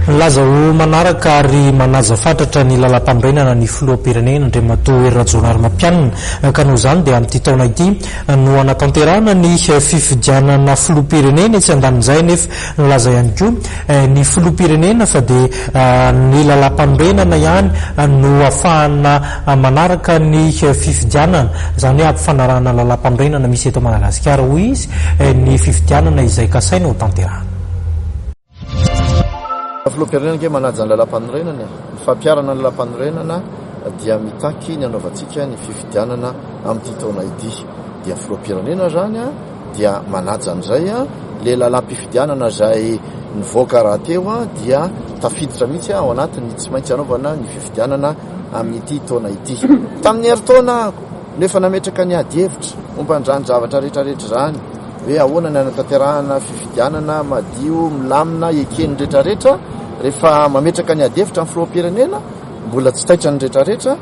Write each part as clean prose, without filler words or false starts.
Nilaza ho manaraka ary manaja fatratra ny lalam-panorenana ny filoham-pirenena andriamatoa Hery Rajaonarimampianina ka noho izany dia amin'ity taona ity no anatanterahana ny fifidianana filoham-pirenena tsy andanin'izay nefa nilaza ihany koa ny filoham-pirenena fa dia ny lalam-panorenana ihany no ahafahana manaraka ny fifidianana izany hoe ampifanarahana lalam-panorenana misy eto Madagasikara hoy izy ny fifidianana izay kasaina ho tanterahana. Filoha-pirenena ke manaja ny lalam-panorenana ny fampiarana ny lalam-panorenana dia mitaky ny anaovantsika ny fifidianana amin'ity taona ity dia filoha-pirenena zany dia manaja an'izay le lalam-pifidianana zay nivoaka rahateo dia tafiditra mihitsy ao anatiny tsy maintsy hanaovana ny fifidianana amin'ity taona ity. Tamin'ny heritaona nefa nametraka ny ady-hevitra momban'izany zavatra rehetrarehetra zany hoe ahoana ny anatanterahana fifidianana madio milamina ekeny rehetrarehetra rehefa mametraka ny ady-hevitra amin'ny filoham-pirenena mbola tsy taitra ny rehetrarehetra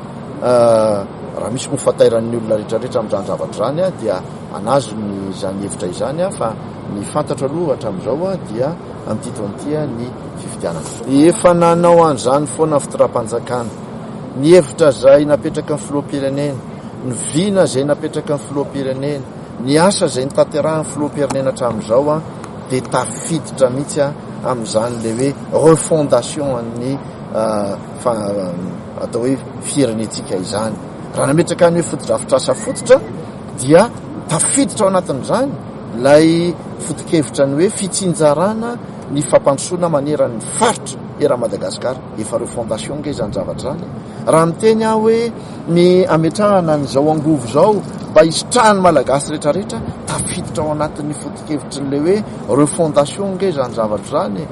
raha misy mofantairan'ny olona rehetrarehetra amin'izany zavatra zany dia anazo ny zany hevitra izany fa ny fantatra aloha hatramin'izao dia amin'ity taon'ity ny fifidianana. Efa nanao an'izany foana fitondram-panjakana ny hevitra zay napetraka ny filoham-pirenena, ny vina zay napetraka ny filoham-pirenena, ny asa zay nitanterahany filoham-pirenena hatramin'izao dia tafiditra mihitsy amin'izany le hoe refondation ny atao hoe firenentsika izany. Raha nametraka ny hoe fotodrafitrasa fototra dia tafiditra ao anatin'izany lay foto-kevitra ny hoe fitsinjarana ny fampandrosoana maneran'ny faritra era Madagasikara efa refondation nge izany zavatra zany. Raha miteny aho hoe ny ametrahana n'izao angovo zao mba hisitrahany malagasy rehetrarehetra tafiditra ao anatin'ny foto-kevitry le hoe refondation nge izany zavatra zany.